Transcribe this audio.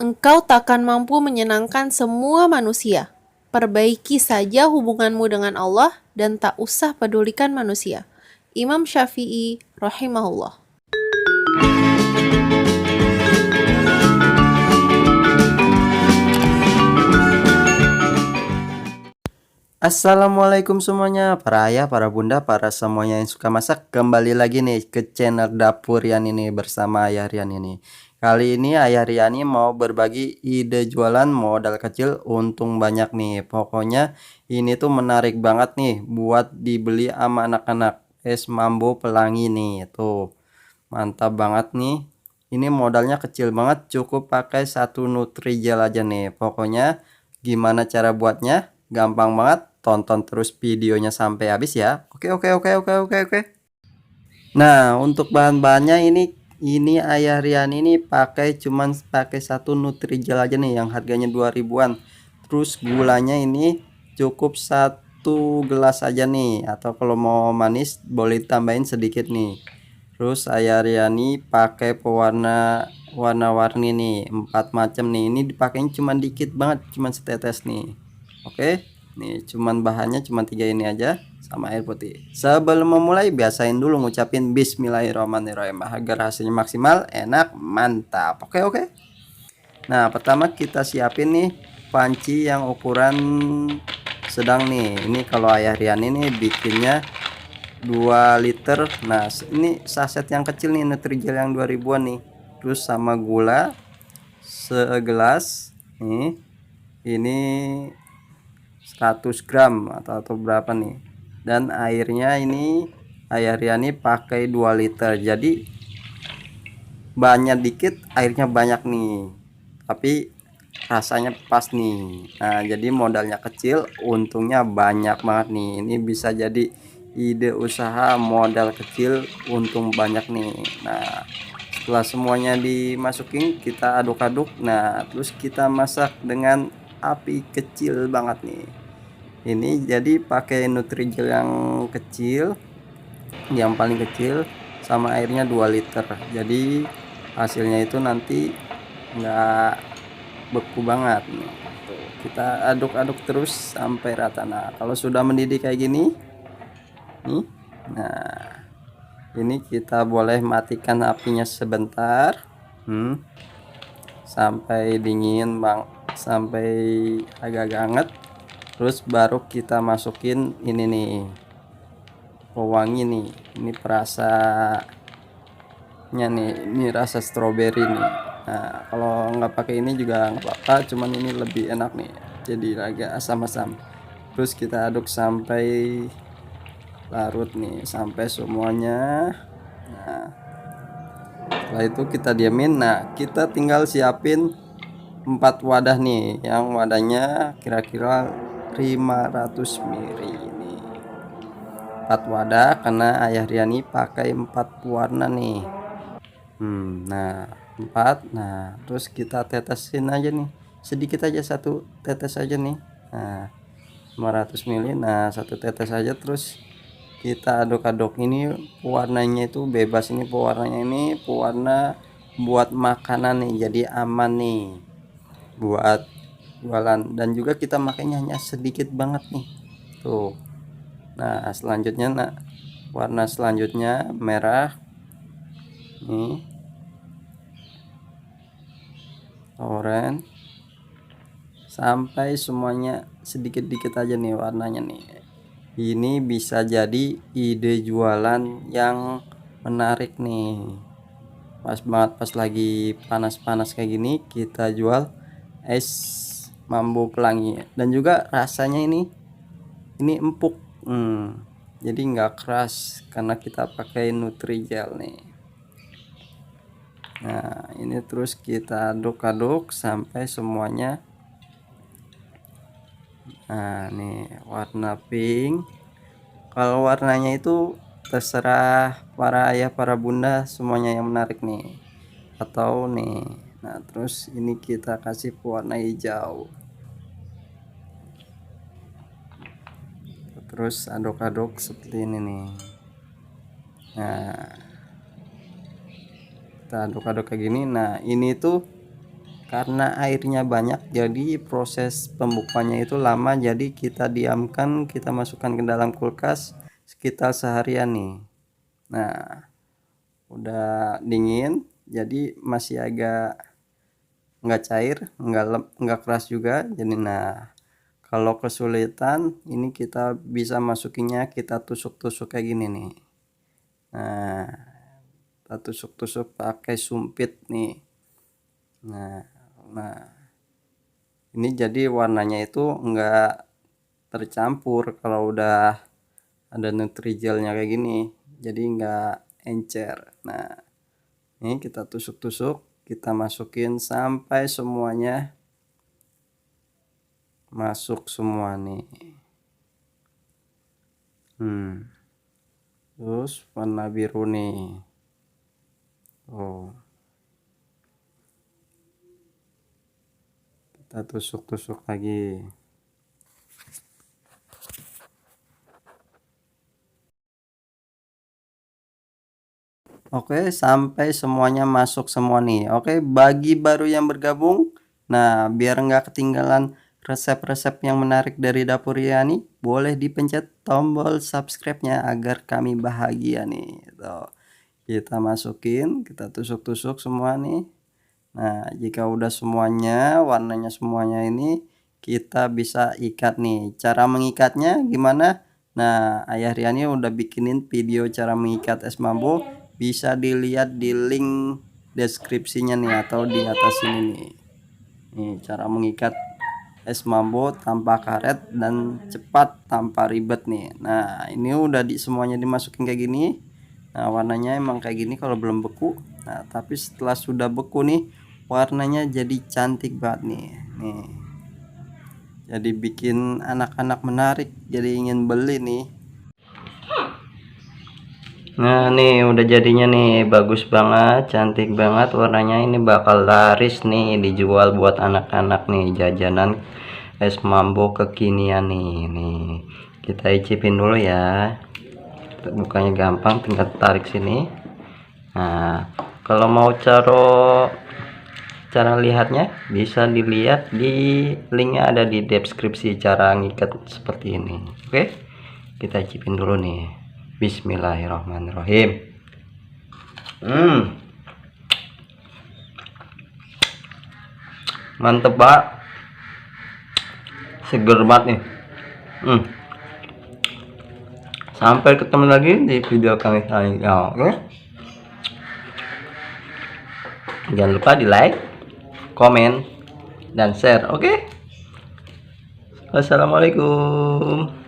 Engkau takkan mampu menyenangkan semua manusia. Perbaiki saja hubunganmu dengan Allah dan tak usah pedulikan manusia. Imam Syafi'i rahimahullah. Assalamualaikum semuanya, para ayah, para bunda, para semuanya yang suka masak. Kembali lagi nih ke channel Dapur Rian ini bersama Ayah Rian ini. Kali ini Ayah Rian ini mau berbagi ide jualan modal kecil untung banyak nih. Pokoknya ini tuh menarik banget nih buat dibeli sama anak-anak. Es Mambo Pelangi nih, tuh mantap banget nih. Ini modalnya kecil banget, cukup pakai satu Nutrijel aja nih. Pokoknya gimana cara buatnya? Gampang banget. Tonton terus videonya sampai habis ya. Oke, oke, oke, oke, oke, oke. Nah, untuk bahan-bahannya ini Ayah Rian ini pakai satu Nutrijel aja nih yang harganya 2000-an. Terus gulanya ini cukup satu gelas aja nih, atau kalau mau manis boleh tambahin sedikit nih. Terus Ayah Riani pakai pewarna warna-warni nih, 4 macam nih. Ini dipakainya cuman dikit banget, cuman setetes nih. Oke, nih cuman bahannya cuma 3 ini aja sama air putih. Sebelum memulai biasain dulu ngucapin Bismillahirrahmanirrahim agar hasilnya maksimal, enak, mantap. Oke, oke. Nah, pertama kita siapin nih panci yang ukuran sedang nih. Ini kalau Ayah Rian ini bikinnya 2 liter. Nah, ini saset yang kecil nih Nutrijel yang 2000-an nih. Terus sama gula segelas nih. Ini 100 gram atau berapa nih. Dan airnya ini Ayah Riani pakai 2 liter. Jadi banyak dikit, airnya banyak nih. Tapi rasanya pas nih. Nah, jadi modalnya kecil, untungnya banyak banget nih. Ini bisa jadi ide usaha modal kecil, untung banyak nih. Nah, setelah semuanya dimasukin, kita aduk-aduk. Nah, terus kita masak dengan api kecil banget nih. Ini jadi pakai Nutrijel yang kecil, yang paling kecil, sama airnya 2 liter. Jadi hasilnya itu nanti enggak beku banget nih. Tuh, kita aduk-aduk terus sampai rata. Nah, kalau sudah mendidih kayak gini nih, nah ini kita boleh matikan apinya sebentar, sampai dingin bang, sampai agak-agak hangat. Terus baru kita masukin ini nih, pewangi nih. Ini perasanya nih, ini rasa stroberi nih. Nah, kalau nggak pakai ini juga nggak apa-apa, cuman ini lebih enak nih, jadi agak asam-asam. Terus kita aduk sampai larut nih, sampai semuanya. Nah, setelah itu kita diamin. Nah, kita tinggal siapin 4 wadah nih, yang wadahnya kira-kira 500 ml ini. 4 wadah karena Ayah Riani pakai 4 warna nih. Nah 4. Nah, terus kita tetesin aja nih, sedikit aja, satu tetes aja nih. Nah, 500 ml. Nah, satu tetes aja. Terus kita aduk-aduk. Ini pewarnanya itu bebas, ini pewarnanya ini pewarna buat makanan nih, jadi aman nih buat jualan. Dan juga kita makanya hanya sedikit banget nih, tuh. Nah, selanjutnya, warna selanjutnya merah nih, oranye, sampai semuanya sedikit-dikit aja nih warnanya nih. Ini bisa jadi ide jualan yang menarik nih. Pas banget, pas lagi panas-panas kayak gini kita jual es Mambo Pelangi. Dan juga rasanya ini empuk, jadi nggak keras karena kita pakai Nutrijel nih. Nah, ini terus kita aduk-aduk sampai semuanya. Nah, nih warna pink. Kalau warnanya itu terserah para ayah, para bunda, semuanya yang menarik nih. Atau nih, nah terus ini kita kasih pewarna hijau. Terus aduk-aduk seperti ini nih. Nah, kita aduk-aduk kayak gini. Nah, ini tuh karena airnya banyak jadi proses pembukuannya itu lama, jadi kita diamkan, kita masukkan ke dalam kulkas sekitar seharian nih. Nah udah dingin jadi masih agak nggak cair, nggak keras juga. Jadi nah kalau kesulitan ini kita bisa masukinnya, kita tusuk-tusuk kayak gini nih. Nah kita tusuk-tusuk pakai sumpit nih. Nah ini jadi warnanya itu enggak tercampur kalau udah ada nutrijelnya kayak gini, jadi enggak encer. Nah ini kita tusuk-tusuk, kita masukin sampai semuanya masuk semua nih. Terus warna biru nih. Kita tusuk-tusuk lagi. Oke, sampai semuanya masuk semua nih. Oke, bagi baru yang bergabung, nah biar nggak ketinggalan resep-resep yang menarik dari Dapur Yani, boleh dipencet tombol subscribe-nya agar kami bahagia nih. Tuh, kita masukin, kita tusuk-tusuk semua nih. Nah jika udah semuanya, warnanya semuanya ini, kita bisa ikat nih. Cara mengikatnya gimana? Nah Ayah Riani udah bikinin video cara mengikat es mambo, bisa dilihat di link deskripsinya nih atau di atas ini nih. Nih cara mengikat es mambo tanpa karet dan cepat tanpa ribet nih. Nah ini udah semuanya dimasukin kayak gini. Nah warnanya emang kayak gini kalau belum beku. Nah tapi setelah sudah beku nih, warnanya jadi cantik banget nih. Jadi bikin anak-anak menarik, jadi ingin beli nih. Nah nih udah jadinya nih, bagus banget, cantik banget warnanya. Ini bakal laris nih, dijual buat anak-anak nih, jajanan es mambo kekinian nih. Kita icipin dulu ya. Bukanya gampang, tinggal tarik sini. Nah kalau mau cara lihatnya bisa dilihat di linknya, ada di deskripsi cara ngikat seperti ini. Oke, kita icipin dulu nih. Bismillahirrahmanirrahim. Mantep banget, seger banget nih. Sampai ketemu lagi di video kami selanjutnya. Oke, jangan lupa di like, komen, dan share. Oke, wassalamualaikum.